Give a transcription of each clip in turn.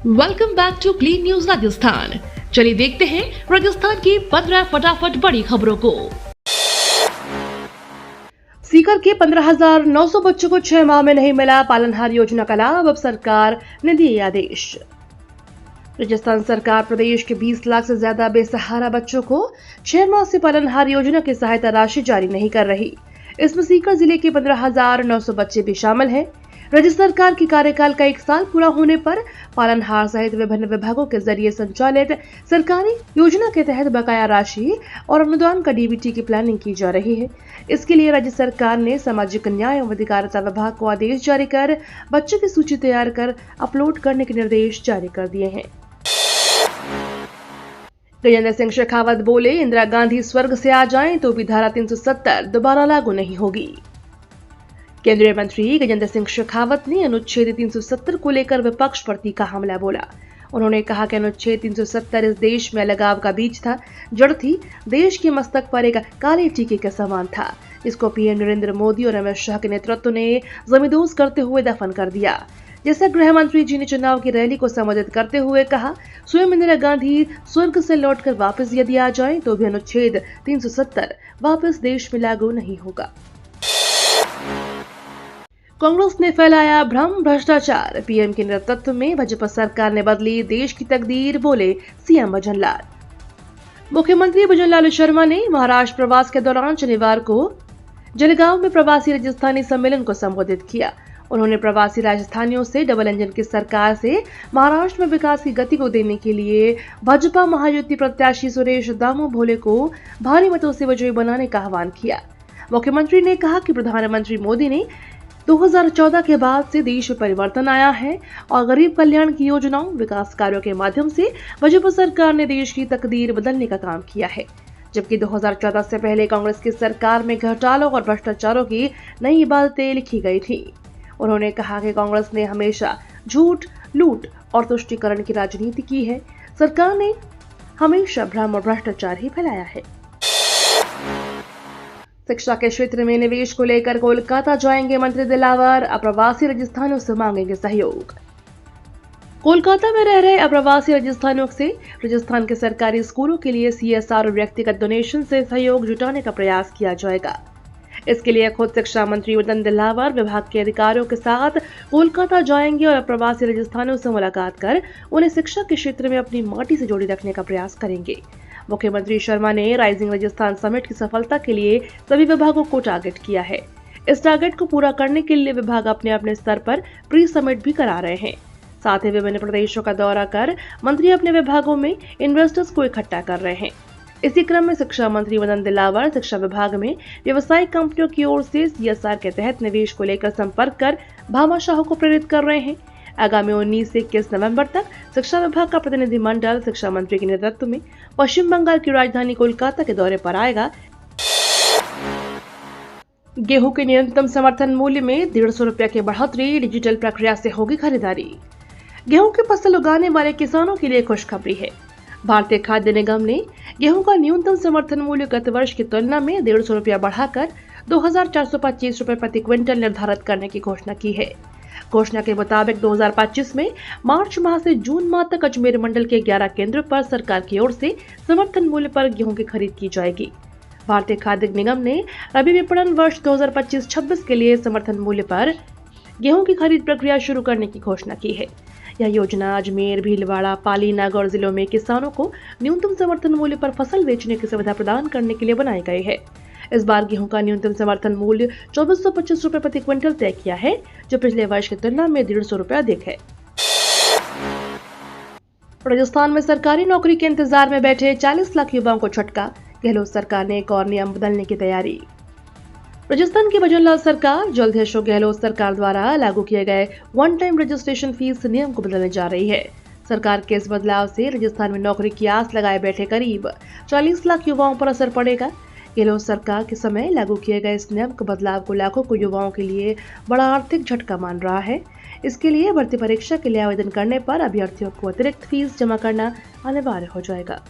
Welcome back to Clean News Rajasthan. चलिए देखते हैं राजस्थान की 15 फटाफट बड़ी खबरों को। सीकर के 15,900 बच्चों को 6 माह में नहीं मिला पालनहार योजना का लाभ, अब सरकार ने दिए आदेश। राजस्थान सरकार प्रदेश के 20 लाख से ज्यादा बेसहारा बच्चों को 6 माह से पालनहार योजना की सहायता राशि जारी नहीं कर रही। इसमें सीकर जिले के 15,900 बच्चे भी शामिल हैं। राज्य सरकार की कार्यकाल का 1 साल पूरा होने पर पालनहार सहित विभिन्न विभागों के जरिए संचालित सरकारी योजना के तहत बकाया राशि और अनुदान का डीबीटी की प्लानिंग की जा रही है। इसके लिए राज्य सरकार ने सामाजिक न्याय एवं अधिकारिता विभाग को आदेश जारी कर बच्चों की सूची तैयार कर अपलोड करने के निर्देश जारी कर दिए हैं। गजेंद्र सिंह शेखावत बोले, इंदिरा गांधी स्वर्ग से आ जाएं तो भी धारा 370 दोबारा लागू नहीं होगी। केंद्रीय मंत्री गजेंद्र सिंह शेखावत ने अनुच्छेद 370 को लेकर विपक्ष पर तीखा हमला बोला। उन्होंने कहा कि अनुच्छेद 370 इस देश में अलगाव का बीज था, जड़ थी, देश के मस्तक पर एक काले टीके के समान था, जिसको पीएम नरेंद्र मोदी और अमित शाह के नेतृत्व ने जमींदोज करते हुए दफन कर दिया। जैसे गृह मंत्री जी ने चुनाव की रैली को संबोधित करते हुए कहा, स्वयं इंदिरा गांधी स्वर्ग से लौटकर वापस यदि आ जाएं तो भी अनुच्छेद 370 वापस देश में लागू नहीं होगा। कांग्रेस ने फैलाया भ्रम भ्रष्टाचार, पीएम के नेतृत्व में भाजपा सरकार ने बदली देश की तकदीर, बोले सीएम भजनलाल। मुख्यमंत्री भजनलाल शर्मा ने महाराष्ट्र प्रवास के दौरान शनिवार को जलगांव में प्रवासी राजस्थानी सम्मेलन को संबोधित किया। उन्होंने प्रवासी राजस्थानियों से डबल इंजन की सरकार से महाराष्ट्र में विकास की गति को देने के लिए भाजपा महायुति प्रत्याशी सुरेश दामो भोले को भारी मतों से विजयी बनाने का आह्वान किया। मुख्यमंत्री ने कहा कि प्रधानमंत्री मोदी ने 2014 के बाद से देश में परिवर्तन आया है और गरीब कल्याण की योजनाओं, विकास कार्यों के माध्यम से भाजपा सरकार ने देश की तकदीर बदलने का काम किया है। जबकि 2014 से पहले कांग्रेस की सरकार में घोटालों और भ्रष्टाचारों की नई इबारतें लिखी गई थी। उन्होंने कहा कि कांग्रेस ने हमेशा झूठ, लूट और तुष्टीकरण की राजनीति की है। सरकार ने हमेशा भ्रम और भ्रष्टाचार ही फैलाया है। शिक्षा के क्षेत्र में निवेश को लेकर कोलकाता जाएंगे मंत्री दिलावर, अप्रवासी राजस्थानियों से मांगेंगे सहयोग। कोलकाता में रह रहे अप्रवासी राजस्थानियों से राजस्थान के सरकारी स्कूलों के लिए सीएसआर और व्यक्तिगत डोनेशन से सहयोग जुटाने का प्रयास किया जाएगा। इसके लिए खुद शिक्षा मंत्री मदन दिलावर विभाग के अधिकारियों के साथ कोलकाता जाएंगे और अप्रवासी राजस्थानियों से मुलाकात कर उन्हें शिक्षा के क्षेत्र में अपनी माटी से जोड़े रखने का प्रयास करेंगे। मुख्यमंत्री शर्मा ने राइजिंग राजस्थान समिट की सफलता के लिए सभी विभागों को टारगेट किया है। इस टारगेट को पूरा करने के लिए विभाग अपने अपने स्तर पर प्री समिट भी करा रहे हैं। साथ ही विभिन्न प्रदेशों का दौरा कर मंत्री अपने विभागों में इन्वेस्टर्स को इकट्ठा कर रहे हैं। इसी क्रम में शिक्षा मंत्री मदन दिलावर शिक्षा विभाग में व्यवसायिक कंपनियों की ओर से सीएसआर के तहत निवेश को लेकर संपर्क कर भामाशाहों को प्रेरित कर रहे हैं। आगामी 19 से 21 नवंबर तक शिक्षा विभाग का प्रतिनिधिमंडल शिक्षा मंत्री के नेतृत्व में पश्चिम बंगाल की राजधानी कोलकाता के दौरे पर आएगा। गेहूं के न्यूनतम समर्थन मूल्य में 150 रुपये की बढ़ोतरी, डिजिटल प्रक्रिया से होगी खरीदारी। गेहूं की फसल उगाने वाले किसानों के लिए खुशखबरी है। भारतीय खाद्य निगम ने गेहूं का न्यूनतम समर्थन मूल्य गत वर्ष की तुलना में 150 रुपया बढ़ाकर 2,425 रुपये प्रति क्विंटल निर्धारित करने की घोषणा की है। घोषणा के मुताबिक 2025 में मार्च माह से जून माह तक अजमेर मंडल के 11 केंद्रों पर सरकार की ओर से समर्थन मूल्य पर गेहूं की खरीद की जाएगी। भारतीय खाद्य निगम ने रबी विपणन वर्ष 2025-26 के लिए समर्थन मूल्य पर गेहूं की खरीद प्रक्रिया शुरू करने की घोषणा की है। यह योजना अजमेर, भीलवाड़ा, पाली, नागौर जिलों में किसानों को न्यूनतम समर्थन मूल्य पर फसल बेचने की सुविधा प्रदान करने के लिए बनाई गई है। इस बार गेहूं का न्यूनतम समर्थन मूल्य 2425 रुपये प्रति क्विंटल तय किया है, जो पिछले वर्ष की तुलना में 150 रुपये अधिक है। राजस्थान में सरकारी नौकरी के इंतजार में बैठे 40 लाख युवाओं को झटका, गहलोत सरकार ने एक और नियम बदलने की तैयारी। राजस्थान की भजनलाल सरकार जल्द ही अशोक गहलोत सरकार द्वारा लागू किए गए वन टाइम रजिस्ट्रेशन फीस नियम को बदलने जा रही है। सरकार के इस बदलाव से राजस्थान में नौकरी की आस लगाए बैठे करीब 40 लाख युवाओं पर असर पड़ेगा। गहलोत सरकार के समय लागू किए गए इस नियम के बदलाव को लाखों को युवाओं के लिए बड़ा आर्थिक झटका मान रहा है। इसके लिए भर्ती परीक्षा के लिए आवेदन करने पर अभ्यर्थियों को अतिरिक्त फीस जमा करना अनिवार्य हो जाएगा।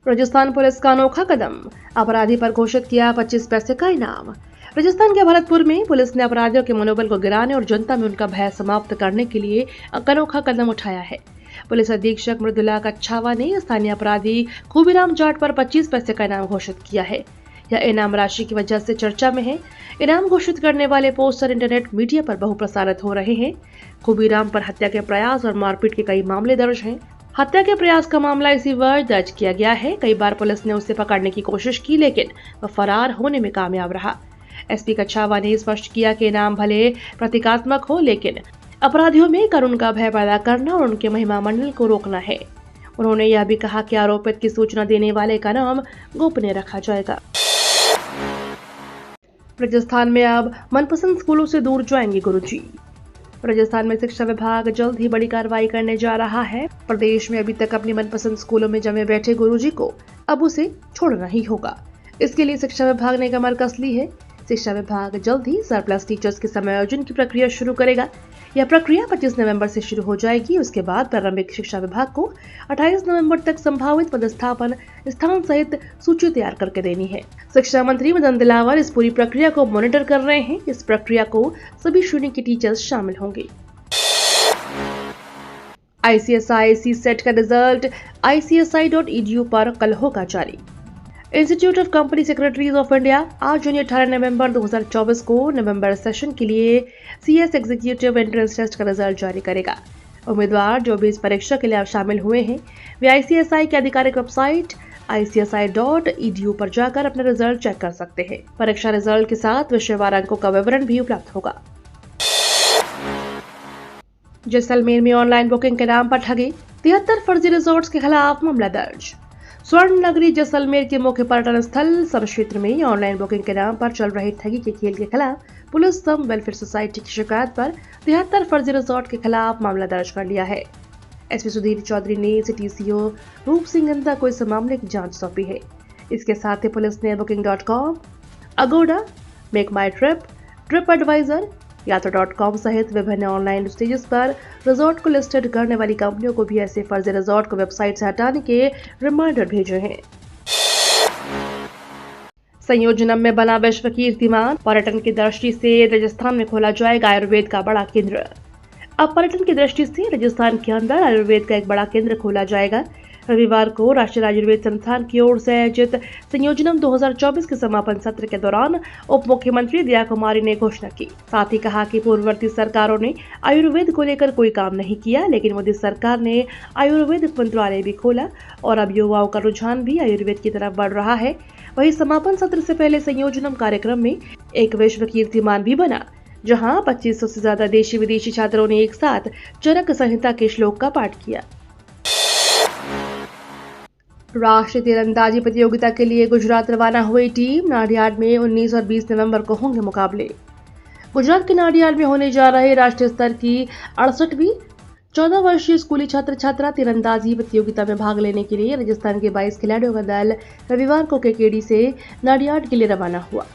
राजस्थान पुलिस का अनोखा कदम, अपराधी पर घोषित किया 25 पैसे का इनाम। राजस्थान के भरतपुर में पुलिस ने अपराधियों के मनोबल को गिराने और जनता में उनका भय समाप्त करने के लिए अनोखा कदम उठाया है। पुलिस अधीक्षक मृदुला कच्छावा ने स्थानीय अपराधी खूबीराम जाट पर 25 पैसे का इनाम घोषित किया है। यह इनाम राशि की वजह से चर्चा में है। इनाम घोषित करने वाले पोस्टर इंटरनेट मीडिया पर बहुप्रसारित हो रहे हैं। खूबीराम पर हत्या के प्रयास और मारपीट के कई मामले दर्ज हैं। हत्या के प्रयास का मामला इसी वर्ष दर्ज किया गया है। कई बार पुलिस ने उसे पकड़ने की कोशिश की, लेकिन वह फरार होने में कामयाब रहा। एसपी कच्छावा ने स्पष्ट किया कि इनाम भले प्रतीकात्मक हो, लेकिन अपराधियों में कानून का भय पैदा करना और उनके महिमा मंडल को रोकना है। उन्होंने यह भी कहा कि आरोपित की सूचना देने वाले का नाम गोपनीय रखा जाएगा। राजस्थान में अब मनपसंद स्कूलों से दूर जाएंगे गुरुजी। राजस्थान में शिक्षा विभाग जल्द ही बड़ी कार्रवाई करने जा रहा है। प्रदेश में अभी तक अपनी मनपसंद स्कूलों में जमे बैठे गुरुजी को अब उसे छोड़ना ही होगा। इसके लिए शिक्षा विभाग ने कमर कस ली है। शिक्षा विभाग जल्द ही सरप्लस टीचर्स के समायोजन की प्रक्रिया शुरू करेगा। यह प्रक्रिया 25 नवंबर से शुरू हो जाएगी। उसके बाद प्रारंभिक शिक्षा विभाग को 28 नवंबर तक संभावित पदस्थापन स्थान सहित सूची तैयार करके देनी है। शिक्षा मंत्री मदन दिलावर इस पूरी प्रक्रिया को मॉनिटर कर रहे हैं। इस प्रक्रिया को सभी श्रेणी के टीचर्स शामिल होंगे। ICSI CSET का रिजल्ट ICSI.edu पर कल होगा जारी। Institute of company secretaries of India आज यानी 18 नवंबर 2024 को नवंबर सेशन के लिए CS एग्जीक्यूटिव एंट्रेंस टेस्ट का रिजल्ट जारी करेगा। उम्मीदवार जो भी इस परीक्षा के लिए शामिल हुए हैं वे ICSI की आधिकारिक वेबसाइट ICSI.edu पर जाकर अपना रिजल्ट चेक कर सकते हैं। परीक्षा रिजल्ट के साथ विषयवार अंकों का विवरण भी उपलब्ध होगा। जैसलमेर में ऑनलाइन बुकिंग के नाम पर ठगी, 73 फर्जी रिजॉर्ट्स के खिलाफ मामला दर्ज। स्वर्ण नगरी जैसलमेर के मुख्य पर्यटन स्थल सब क्षेत्र में ऑनलाइन बुकिंग के नाम पर चल रही ठगी के खेल के खिलाफ पुलिस सम वेलफेयर सोसाइटी की शिकायत पर 73 फर्जी रिजॉर्ट के खिलाफ मामला दर्ज कर लिया है। एसपी सुधीर चौधरी ने सिटी सीओ रूप सिंह अंधा को इस मामले की जांच सौंपी है। इसके साथ ही पुलिस ने booking.com, अगोडा, मेक माई ट्रिप, ट्रिप एडवाइजर, यात्रा.com सहित विभिन्न ऑनलाइन स्टेजेस पर रिजॉर्ट को लिस्टेड करने वाली कंपनियों को भी ऐसे फर्जी रिजॉर्ट को वेबसाइट से हटाने के रिमाइंडर भेजे हैं। संयोजनम में बना विश्व कीर्तिमान, पर्यटन की दृष्टि से राजस्थान में खोला जाएगा आयुर्वेद का बड़ा केंद्र। अब पर्यटन की दृष्टि से राजस्थान के अंदर आयुर्वेद का एक बड़ा केंद्र खोला जाएगा। रविवार को राष्ट्रीय आयुर्वेद संस्थान की ओर से आयोजित संयोजनम 2024 के समापन सत्र के दौरान उप मुख्यमंत्री दया कुमारी ने घोषणा की। साथ ही कहा कि पूर्ववर्ती सरकारों ने आयुर्वेद को लेकर कोई काम नहीं किया, लेकिन मोदी सरकार ने आयुर्वेद मंत्रालय भी खोला और अब युवाओं का रुझान भी आयुर्वेद की तरफ बढ़ रहा है। वहीं समापन सत्र से पहले संयोजनम कार्यक्रम में एक विश्व कीर्तिमान भी बना, जहां 2500 से ज्यादा देशी विदेशी छात्रों ने एक साथ चरक संहिता के श्लोक का पाठ किया। राष्ट्रीय तीरंदाजी प्रतियोगिता के लिए गुजरात रवाना हुई टीम। नाडियाड में 19 और 20 नवंबर को होंगे मुकाबले। गुजरात के नाडियाड में होने जा रहे राष्ट्रीय स्तर की 68वीं 14 वर्षीय स्कूली छात्र छात्रा तीरंदाजी प्रतियोगिता में भाग लेने के लिए राजस्थान के 22 खिलाड़ियों का दल रविवार को केकेडी से नाडियाड के लिए रवाना हुआ।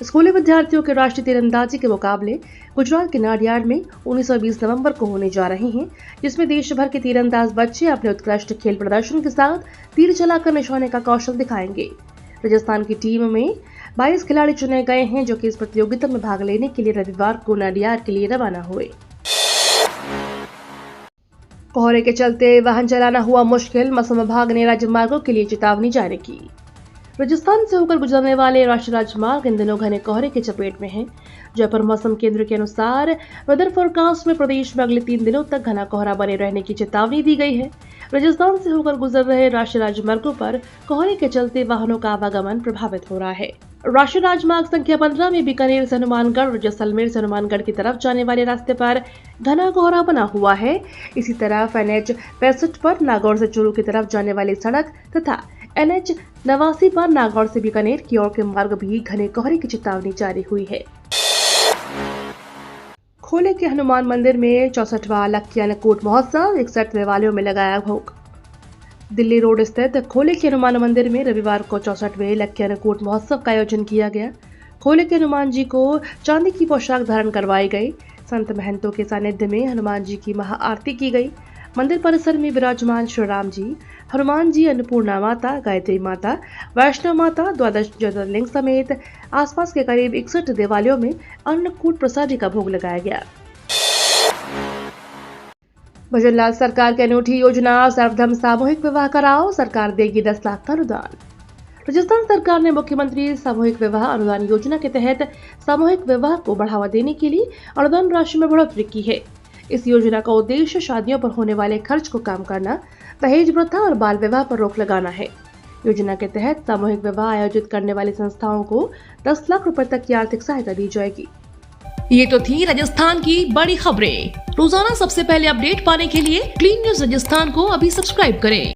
स्कूली विद्यार्थियों के राष्ट्रीय तीरंदाजी के मुकाबले गुजरात के नाडियाड में 19 और 20 नवंबर को होने जा रहे हैं, जिसमें देश भर के तीरंदाज बच्चे अपने उत्कृष्ट खेल प्रदर्शन के साथ तीर चलाकर निशाने का कौशल दिखाएंगे। राजस्थान की टीम में 22 खिलाड़ी चुने गए हैं, जो कि इस प्रतियोगिता में भाग लेने के लिए रविवार को नाडियाड के लिए रवाना हुए। कोहरे के चलते वाहन चलाना हुआ मुश्किल, मौसम विभाग ने राजमार्गों के लिए चेतावनी जारी की। राजस्थान से होकर गुजरने वाले राष्ट्रीय राजमार्ग इन दिनों घने कोहरे की चपेट में हैं। जयपुर मौसम केंद्र के अनुसार वेदर फोरकास्ट में प्रदेश में अगले 3 दिनों तक घना कोहरा बने रहने की चेतावनी दी गई है। राजस्थान से होकर गुजर रहे राष्ट्रीय राजमार्गों पर कोहरे के चलते वाहनों का आवागमन प्रभावित हो रहा है। राष्ट्रीय राजमार्ग संख्या 15 में बीकानेर से हनुमानगढ़ और जैसलमेर से हनुमानगढ़ की तरफ जाने वाले रास्ते पर घना कोहरा बना हुआ है। इसी तरह NH 65 पर नागौर से चूरू की तरफ जाने वाली सड़क तथा NH 89 पर नागौर से बीकानेर की ओर के मार्ग भी घने कोहरे की चेतावनी जारी हुई है। खोले के हनुमान मंदिर में 64वां लक्की अन्नकूट महोत्सव, 61 देवालयों में लगाया भोग। दिल्ली रोड स्थित खोले के हनुमान मंदिर में रविवार को 64वें लक्की अन्नकूट महोत्सव का आयोजन किया गया। खोले के हनुमान जी को चांदी की पोशाक धारण करवाई गई। संत महंतों के सानिध्य में हनुमान जी की महाआरती की गई। मंदिर परिसर में विराजमान श्री राम जी, हनुमान जी, अन्नपूर्णा माता, गायत्री माता, वैष्णव माता, द्वादश ज्योतिर्लिंग समेत आसपास के करीब 61 देवालयों में अन्नकूट प्रसादी का भोग लगाया गया। भजनलाल सरकार की अनूठी योजना सर्वधर्म सामूहिक विवाह कराओ, सरकार देगी 10 लाख का अनुदान। राजस्थान सरकार ने मुख्यमंत्री सामूहिक विवाह अनुदान योजना के तहत सामूहिक विवाह को बढ़ावा देने के लिए अनुदान राशि में बढ़ोतरी की है। इस योजना का उद्देश्य शादियों पर होने वाले खर्च को कम करना, दहेज प्रथा और बाल विवाह पर रोक लगाना है। योजना के तहत सामूहिक विवाह आयोजित करने वाली संस्थाओं को 10 लाख रुपए तक की आर्थिक सहायता दी जाएगी। ये तो थी राजस्थान की बड़ी खबरें। रोजाना सबसे पहले अपडेट पाने के लिए क्लीन न्यूज राजस्थान को अभी सब्सक्राइब करें।